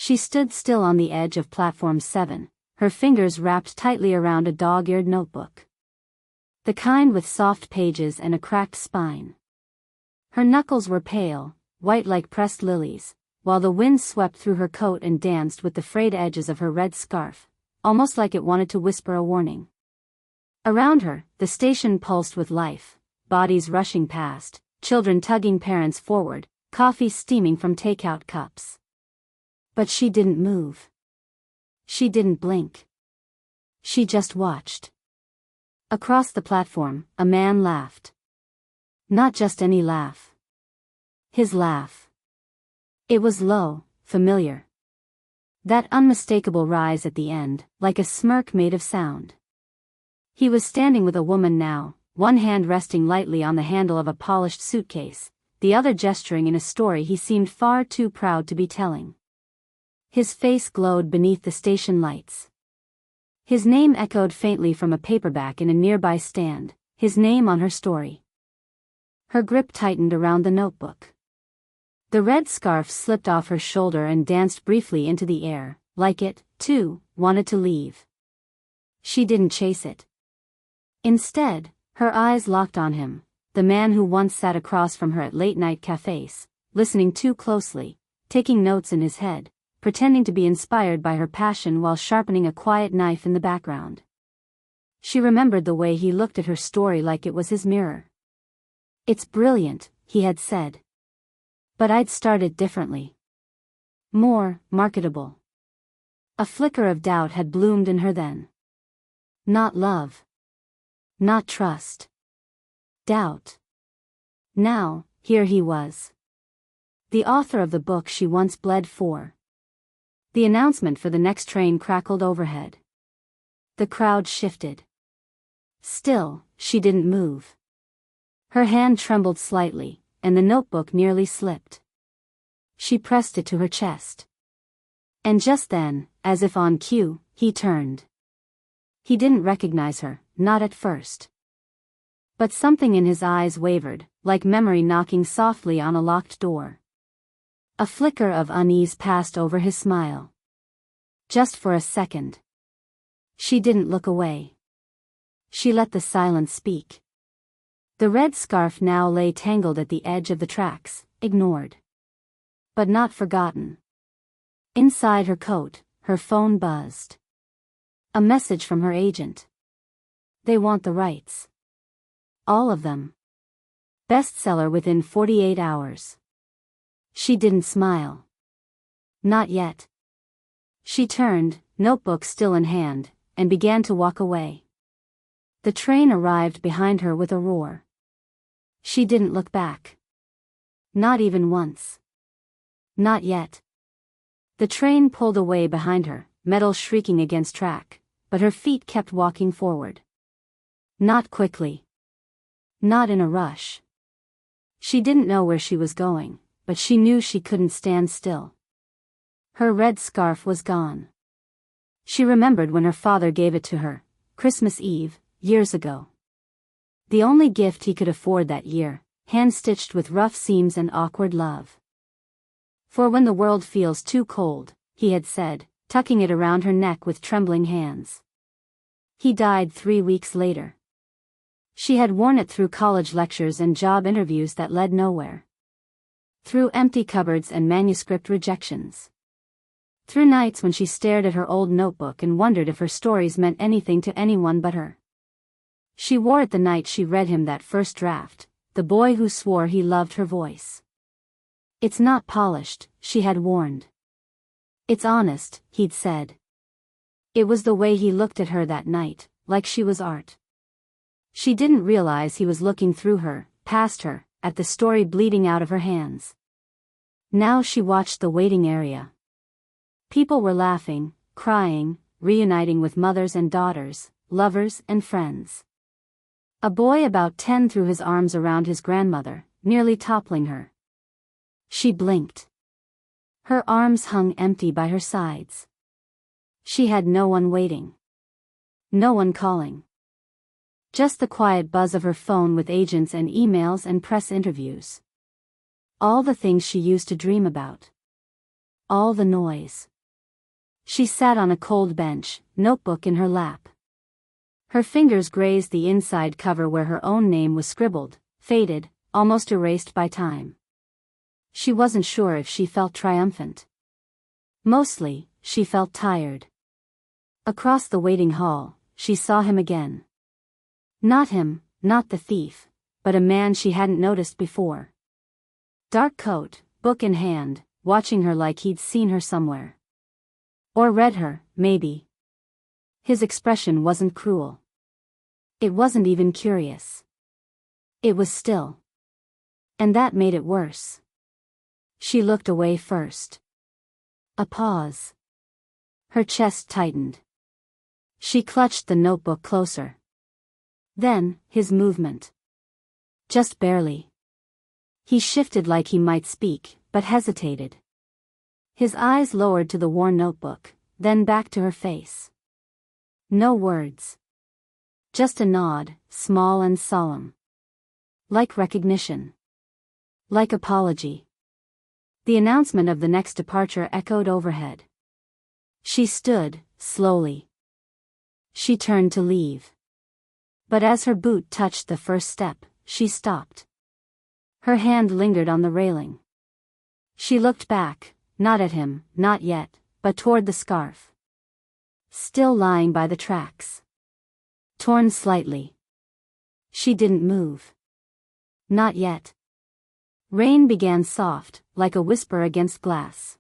She stood still on the edge of platform 7, her fingers wrapped tightly around a dog-eared notebook. The kind with soft pages and a cracked spine. Her knuckles were pale, white like pressed lilies, while the wind swept through her coat and danced with the frayed edges of her red scarf, almost like it wanted to whisper a warning. Around her, the station pulsed with life, bodies rushing past, children tugging parents forward, coffee steaming from takeout cups. But she didn't move. She didn't blink. She just watched. Across the platform, a man laughed. Not just any laugh. His laugh. It was low, familiar. That unmistakable rise at the end, like a smirk made of sound. He was standing with a woman now, one hand resting lightly on the handle of a polished suitcase, the other gesturing in a story he seemed far too proud to be telling. His face glowed beneath the station lights. His name echoed faintly from a paperback in a nearby stand, his name on her story. Her grip tightened around the notebook. The red scarf slipped off her shoulder and danced briefly into the air, like it, too, wanted to leave. She didn't chase it. Instead, her eyes locked on him, the man who once sat across from her at late-night cafes, listening too closely, taking notes in his head, pretending to be inspired by her passion while sharpening a quiet knife in the background. She remembered the way he looked at her story like it was his mirror. "It's brilliant," he had said. "But I'd start it differently. More marketable." A flicker of doubt had bloomed in her then. Not love. Not trust. Doubt. Now, here he was. The author of the book she once bled for. The announcement for the next train crackled overhead. The crowd shifted. Still, she didn't move. Her hand trembled slightly, and the notebook nearly slipped. She pressed it to her chest. And just then, as if on cue, he turned. He didn't recognize her, not at first. But something in his eyes wavered, like memory knocking softly on a locked door. A flicker of unease passed over his smile. Just for a second. She didn't look away. She let the silence speak. The red scarf now lay tangled at the edge of the tracks, ignored. But not forgotten. Inside her coat, her phone buzzed. A message from her agent. "They want the rights. All of them. Bestseller within 48 hours. She didn't smile. Not yet. She turned, notebook still in hand, and began to walk away. The train arrived behind her with a roar. She didn't look back. Not even once. Not yet. The train pulled away behind her, metal shrieking against track, but her feet kept walking forward. Not quickly. Not in a rush. She didn't know where she was going, but she knew she couldn't stand still. Her red scarf was gone. She remembered when her father gave it to her, Christmas Eve, years ago. The only gift he could afford that year, hand-stitched with rough seams and awkward love. "For when the world feels too cold," he had said, tucking it around her neck with trembling hands. He died 3 weeks later. She had worn it through college lectures and job interviews that led nowhere. Through empty cupboards and manuscript rejections. Through nights when she stared at her old notebook and wondered if her stories meant anything to anyone but her. She wore it the night she read him that first draft, the boy who swore he loved her voice. "It's not polished," she had warned. "It's honest," he'd said. It was the way he looked at her that night, like she was art. She didn't realize he was looking through her, past her, at the story bleeding out of her hands. Now she watched the waiting area. People were laughing, crying, reuniting with mothers and daughters, lovers and friends. A boy about 10 threw his arms around his grandmother, nearly toppling her. She blinked. Her arms hung empty by her sides. She had no one waiting. No one calling. Just the quiet buzz of her phone with agents and emails and press interviews. All the things she used to dream about. All the noise. She sat on a cold bench, notebook in her lap. Her fingers grazed the inside cover where her own name was scribbled, faded, almost erased by time. She wasn't sure if she felt triumphant. Mostly, she felt tired. Across the waiting hall, she saw him again. Not him, not the thief, but a man she hadn't noticed before. Dark coat, book in hand, watching her like he'd seen her somewhere. Or read her, maybe. His expression wasn't cruel. It wasn't even curious. It was still. And that made it worse. She looked away first. A pause. Her chest tightened. She clutched the notebook closer. Then, his movement. Just barely. He shifted like he might speak, but hesitated. His eyes lowered to the worn notebook, then back to her face. No words. Just a nod, small and solemn. Like recognition. Like apology. The announcement of the next departure echoed overhead. She stood, slowly. She turned to leave. But as her boot touched the first step, she stopped. Her hand lingered on the railing. She looked back, not at him, not yet, but toward the scarf. Still lying by the tracks. Torn slightly. She didn't move. Not yet. Rain began soft, like a whisper against glass.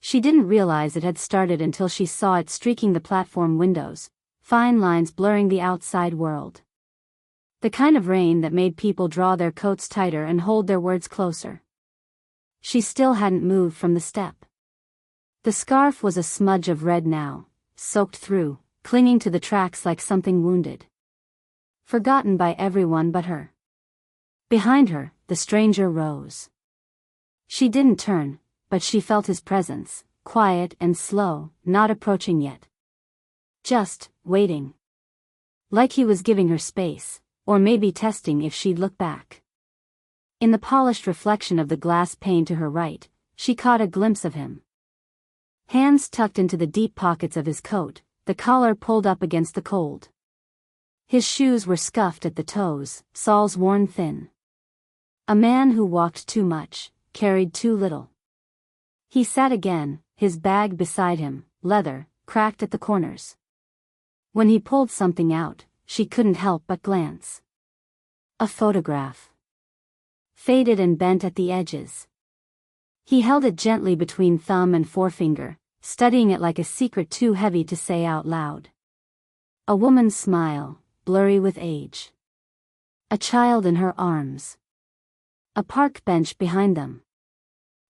She didn't realize it had started until she saw it streaking the platform windows, fine lines blurring the outside world. The kind of rain that made people draw their coats tighter and hold their words closer. She still hadn't moved from the step. The scarf was a smudge of red now, soaked through, clinging to the tracks like something wounded. Forgotten by everyone but her. Behind her, the stranger rose. She didn't turn, but she felt his presence, quiet and slow, not approaching yet. Just, waiting. Like he was giving her space, or maybe testing if she'd look back. In the polished reflection of the glass pane to her right, she caught a glimpse of him. Hands tucked into the deep pockets of his coat, the collar pulled up against the cold. His shoes were scuffed at the toes, soles worn thin. A man who walked too much, carried too little. He sat again, his bag beside him, leather, cracked at the corners. When he pulled something out, she couldn't help but glance. A photograph. Faded and bent at the edges. He held it gently between thumb and forefinger, studying it like a secret too heavy to say out loud. A woman's smile, blurry with age. A child in her arms. A park bench behind them.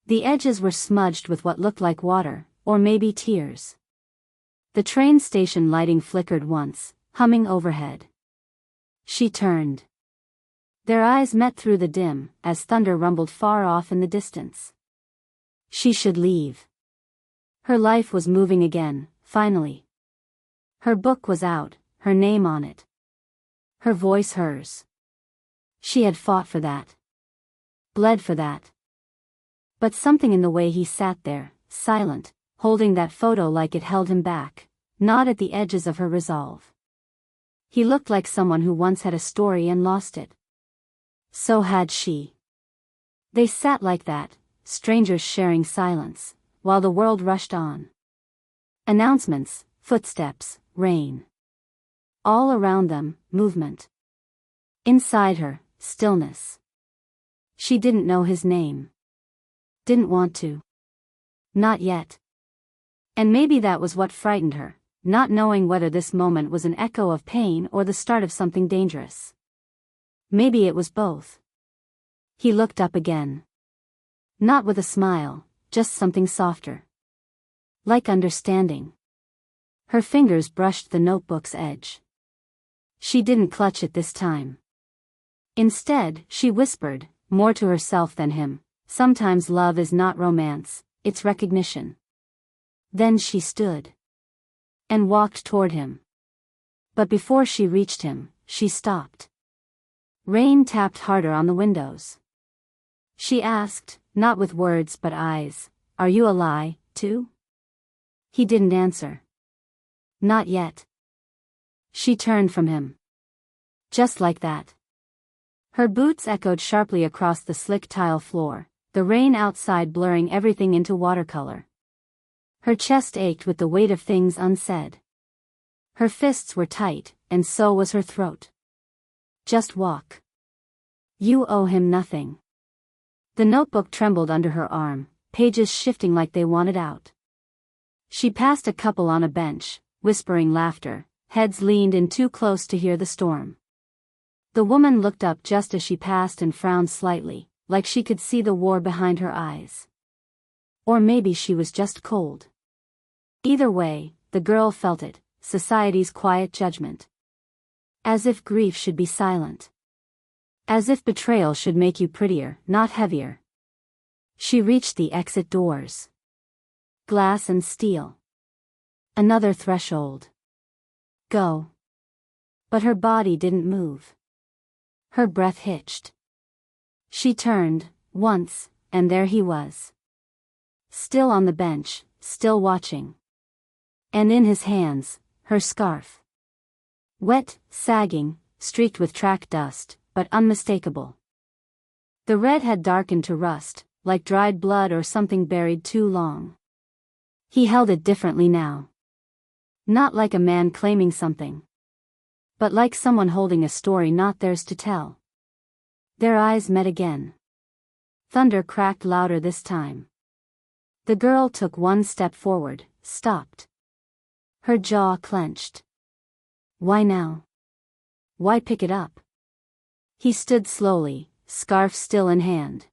The edges were smudged with what looked like water, or maybe tears. The train station lighting flickered once, humming overhead. She turned. Their eyes met through the dim, as thunder rumbled far off in the distance. She should leave. Her life was moving again, finally. Her book was out, her name on it. Her voice hers. She had fought for that. Bled for that. But something in the way he sat there, silent, holding that photo like it held him back, gnawed at the edges of her resolve. He looked like someone who once had a story and lost it. So had she. They sat like that, strangers sharing silence, while the world rushed on. Announcements, footsteps, rain. All around them, movement. Inside her, stillness. She didn't know his name. Didn't want to. Not yet. And maybe that was what frightened her, not knowing whether this moment was an echo of pain or the start of something dangerous. Maybe it was both. He looked up again. Not with a smile, just something softer. Like understanding. Her fingers brushed the notebook's edge. She didn't clutch it this time. Instead, she whispered, more to herself than him, sometimes love is not romance, it's recognition. Then she stood. And walked toward him. But before she reached him, she stopped. Rain tapped harder on the windows. She asked, not with words but eyes, "Are you a lie, too?" He didn't answer. Not yet. She turned from him. Just like that. Her boots echoed sharply across the slick tile floor, the rain outside blurring everything into watercolor. Her chest ached with the weight of things unsaid. Her fists were tight, and so was her throat. Just walk. You owe him nothing. The notebook trembled under her arm, pages shifting like they wanted out. She passed a couple on a bench, whispering laughter, heads leaned in too close to hear the storm. The woman looked up just as she passed and frowned slightly, like she could see the war behind her eyes. Or maybe she was just cold. Either way, the girl felt it, society's quiet judgment. As if grief should be silent. As if betrayal should make you prettier, not heavier. She reached the exit doors. Glass and steel. Another threshold. Go. But her body didn't move. Her breath hitched. She turned, once, and there he was. Still on the bench, still watching. And in his hands, her scarf. Wet, sagging, streaked with track dust, but unmistakable. The red had darkened to rust, like dried blood or something buried too long. He held it differently now. Not like a man claiming something. But like someone holding a story not theirs to tell. Their eyes met again. Thunder cracked louder this time. The girl took one step forward, stopped. Her jaw clenched. Why now? Why pick it up? He stood slowly, scarf still in hand.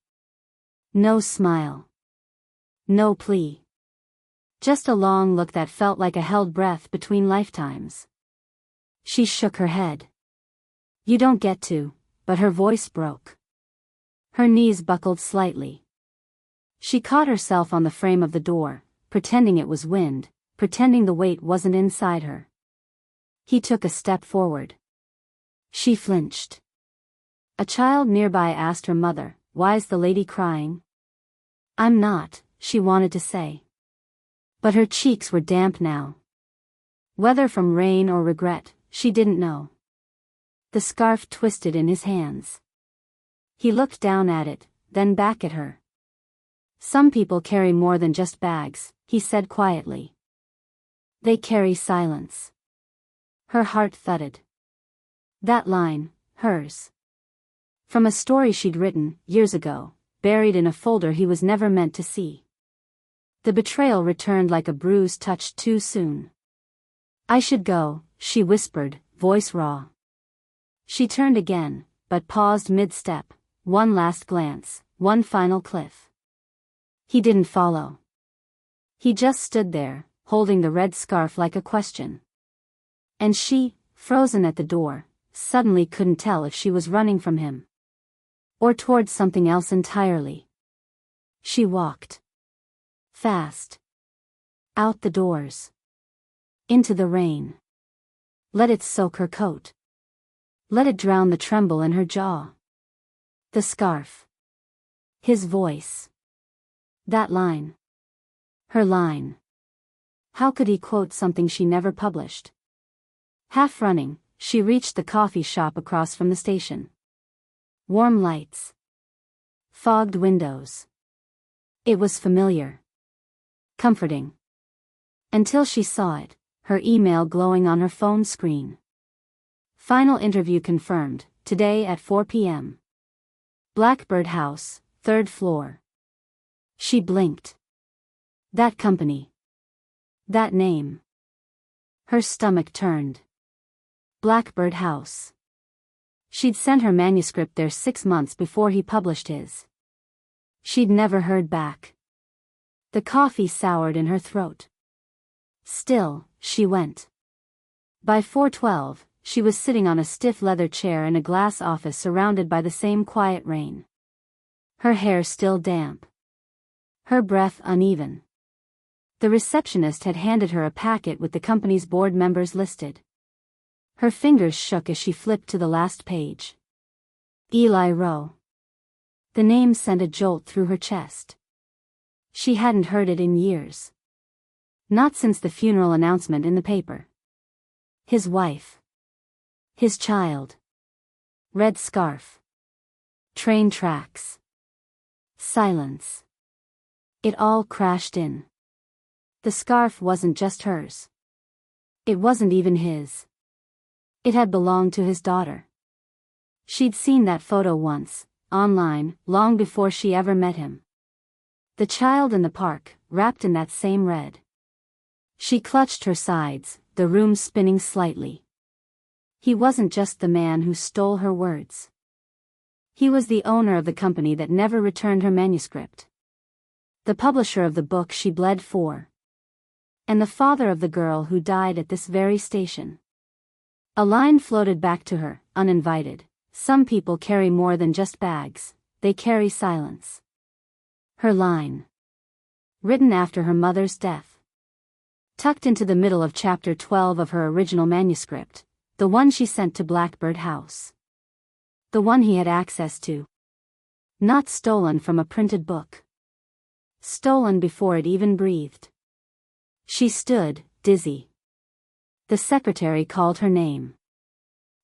No smile. No plea. Just a long look that felt like a held breath between lifetimes. She shook her head. You don't get to, but her voice broke. Her knees buckled slightly. She caught herself on the frame of the door, pretending it was wind, pretending the weight wasn't inside her. He took a step forward. She flinched. A child nearby asked her mother, "Why's the lady crying?" "I'm not," she wanted to say. But her cheeks were damp now. Whether from rain or regret, she didn't know. The scarf twisted in his hands. He looked down at it, then back at her. Some people carry more than just bags, he said quietly. They carry silence. Her heart thudded. That line, hers. From a story she'd written, years ago, buried in a folder he was never meant to see. The betrayal returned like a bruise touched too soon. I should go, she whispered, voice raw. She turned again, but paused mid-step, one last glance, one final cliff. He didn't follow. He just stood there, holding the red scarf like a question. And she, frozen at the door, suddenly couldn't tell if she was running from him. Or towards something else entirely. She walked. Fast. Out the doors. Into the rain. Let it soak her coat. Let it drown the tremble in her jaw. The scarf. His voice. That line. Her line. How could he quote something she never published? Half running, she reached the coffee shop across from the station. Warm lights. Fogged windows. It was familiar. Comforting. Until she saw it, her email glowing on her phone screen. Final interview confirmed, today at 4 p.m. Blackbird House, 3rd floor. She blinked. That company. That name. Her stomach turned. Blackbird House. She'd sent her manuscript there 6 months before he published his. She'd never heard back. The coffee soured in her throat. Still, she went. By 4:12, she was sitting on a stiff leather chair in a glass office surrounded by the same quiet rain. Her hair still damp. Her breath uneven. The receptionist had handed her a packet with the company's board members listed. Her fingers shook as she flipped to the last page. Eli Rowe. The name sent a jolt through her chest. She hadn't heard it in years. Not since the funeral announcement in the paper. His wife. His child. Red scarf. Train tracks. Silence. It all crashed in. The scarf wasn't just hers. It wasn't even his. It had belonged to his daughter. She'd seen that photo once, online, long before she ever met him. The child in the park, wrapped in that same red. She clutched her sides, the room spinning slightly. He wasn't just the man who stole her words. He was the owner of the company that never returned her manuscript. The publisher of the book she bled for. And the father of the girl who died at this very station. A line floated back to her, uninvited. Some people carry more than just bags, they carry silence. Her line. Written after her mother's death. Tucked into the middle of chapter 12 of her original manuscript, the one she sent to Blackbird House. The one he had access to. Not stolen from a printed book. Stolen before it even breathed. She stood, dizzy. The secretary called her name.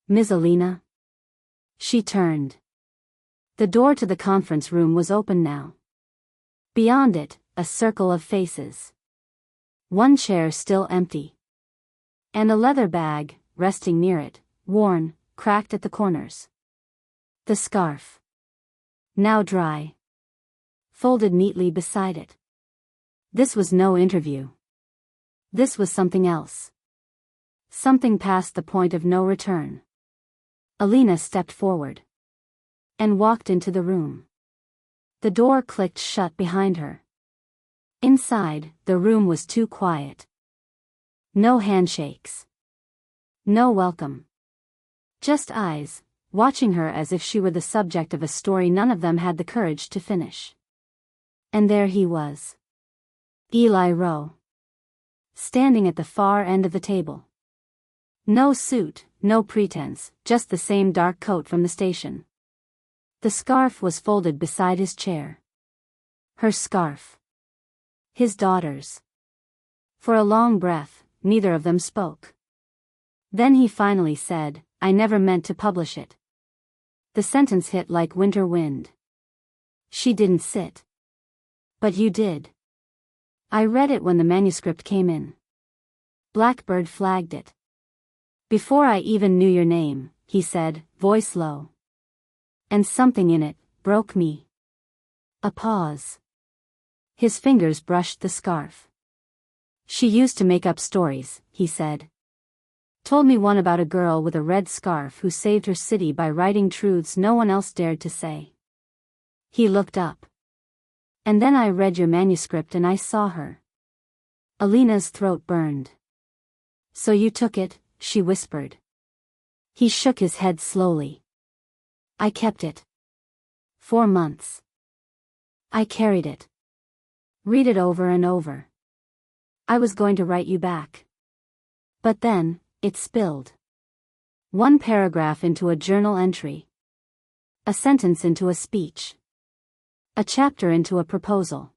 Ms. Alina. She turned. The door to the conference room was open now. Beyond it, a circle of faces. One chair still empty. And a leather bag, resting near it, worn, cracked at the corners. The scarf. Now dry. Folded neatly beside it. This was no interview. This was something else. Something past the point of no return. Alina stepped forward. And walked into the room. The door clicked shut behind her. Inside, the room was too quiet. No handshakes. No welcome. Just eyes, watching her as if she were the subject of a story none of them had the courage to finish. And there he was. Eli Rowe. Standing at the far end of the table. No suit, no pretense, just the same dark coat from the station. The scarf was folded beside his chair. Her scarf. His daughter's. For a long breath, neither of them spoke. Then he finally said, "I never meant to publish it." The sentence hit like winter wind. She didn't sit. But you did. I read it when the manuscript came in. Blackbird flagged it. Before I even knew your name, he said, voice low. And something in it broke me. A pause. His fingers brushed the scarf. She used to make up stories, he said. Told me one about a girl with a red scarf who saved her city by writing truths no one else dared to say. He looked up. And then I read your manuscript and I saw her. Alina's throat burned. So you took it, she whispered. He shook his head slowly. I kept it. 4 months. I carried it. Read it over and over. I was going to write you back. But then, it spilled. One paragraph into a journal entry. A sentence into a speech. A chapter into a proposal.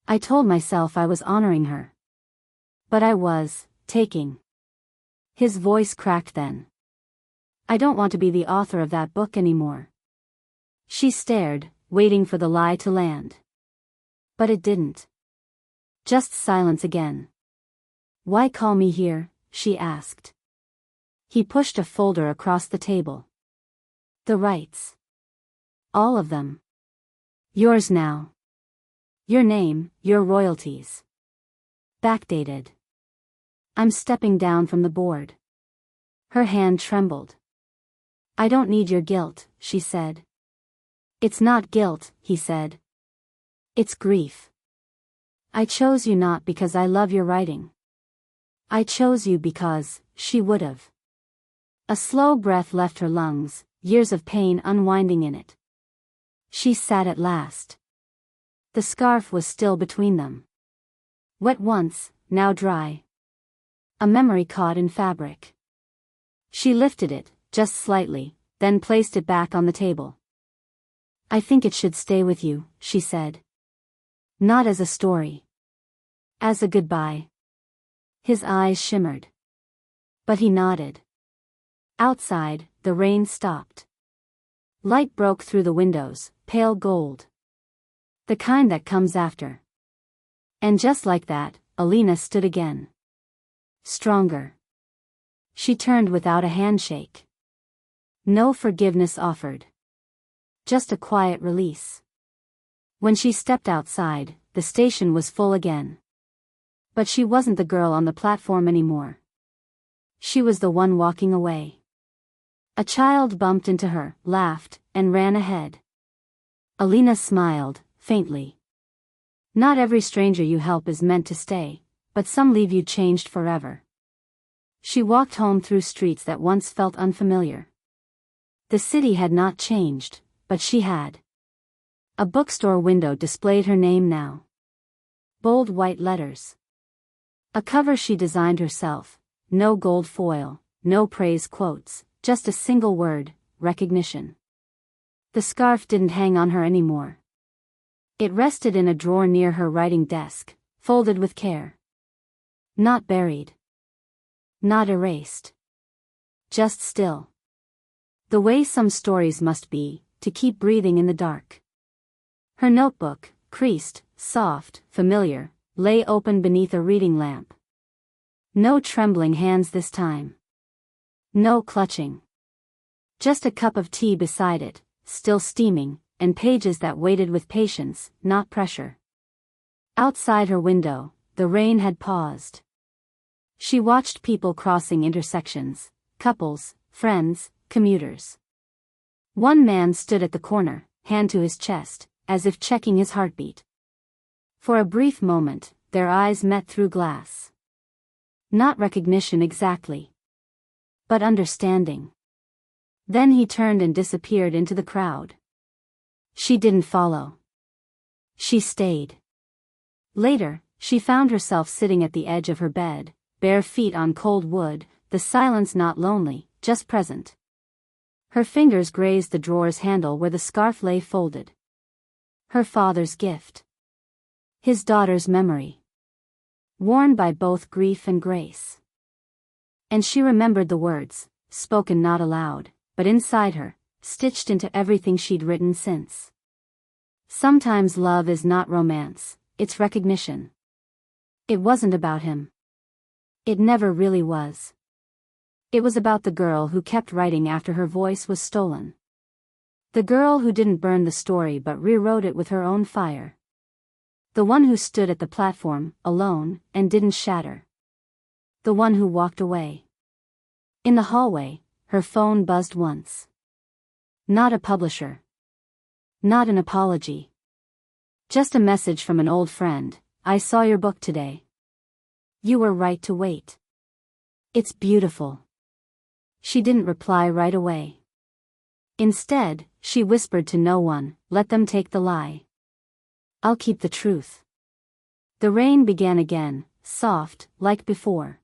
I told myself I was honoring her. But I was, taking. His voice cracked then. I don't want to be the author of that book anymore. She stared, waiting for the lie to land. But it didn't. Just silence again. Why call me here? She asked. He pushed a folder across the table. The rights. All of them. Yours now. Your name, your royalties. Backdated. I'm stepping down from the board. Her hand trembled. I don't need your guilt, she said. It's not guilt, he said. It's grief. I chose you not because I love your writing. I chose you because, she would have. A slow breath left her lungs, years of pain unwinding in it. She sat at last. The scarf was still between them. Wet once, now dry. A memory caught in fabric. She lifted it, just slightly, then placed it back on the table. I think it should stay with you, she said. Not as a story. As a goodbye. His eyes shimmered. But he nodded. Outside, the rain stopped. Light broke through the windows, pale gold. The kind that comes after. And just like that, Alina stood again. Stronger. She turned without a handshake. No forgiveness offered. Just a quiet release. When she stepped outside, the station was full again. But she wasn't the girl on the platform anymore. She was the one walking away. A child bumped into her, laughed, and ran ahead. Alina smiled, faintly. Not every stranger you help is meant to stay, but some leave you changed forever. She walked home through streets that once felt unfamiliar. The city had not changed, but she had. A bookstore window displayed her name now. Bold white letters. A cover she designed herself, no gold foil, no praise quotes, just a single word, recognition. The scarf didn't hang on her anymore. It rested in a drawer near her writing desk, folded with care. Not buried. Not erased. Just still. The way some stories must be, to keep breathing in the dark. Her notebook, creased, soft, familiar, lay open beneath a reading lamp. No trembling hands this time. No clutching. Just a cup of tea beside it, still steaming, and pages that waited with patience, not pressure. Outside her window, the rain had paused. She watched people crossing intersections, couples, friends, commuters. One man stood at the corner, hand to his chest, as if checking his heartbeat. For a brief moment, their eyes met through glass. Not recognition exactly, but understanding. Then he turned and disappeared into the crowd. She didn't follow. She stayed. Later, she found herself sitting at the edge of her bed, bare feet on cold wood, the silence not lonely, just present. Her fingers grazed the drawer's handle where the scarf lay folded. Her father's gift. His daughter's memory. Worn by both grief and grace. And she remembered the words, spoken not aloud, but inside her, stitched into everything she'd written since. Sometimes love is not romance, it's recognition. It wasn't about him. It never really was. It was about the girl who kept writing after her voice was stolen. The girl who didn't burn the story but rewrote it with her own fire. The one who stood at the platform, alone, and didn't shatter. The one who walked away. In the hallway, her phone buzzed once. Not a publisher. Not an apology. Just a message from an old friend, I saw your book today. You were right to wait. It's beautiful. She didn't reply right away. Instead, she whispered to no one, let them take the lie. I'll keep the truth. The rain began again, soft, like before.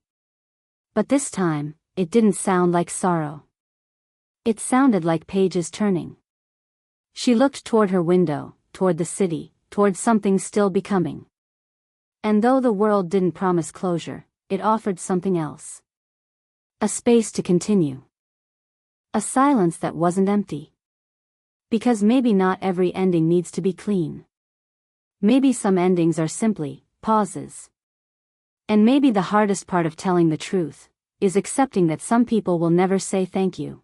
But this time, it didn't sound like sorrow. It sounded like pages turning. She looked toward her window, toward the city, toward something still becoming. And though the world didn't promise closure, it offered something else. A space to continue. A silence that wasn't empty. Because maybe not every ending needs to be clean. Maybe some endings are simply pauses. And maybe the hardest part of telling the truth is accepting that some people will never say thank you.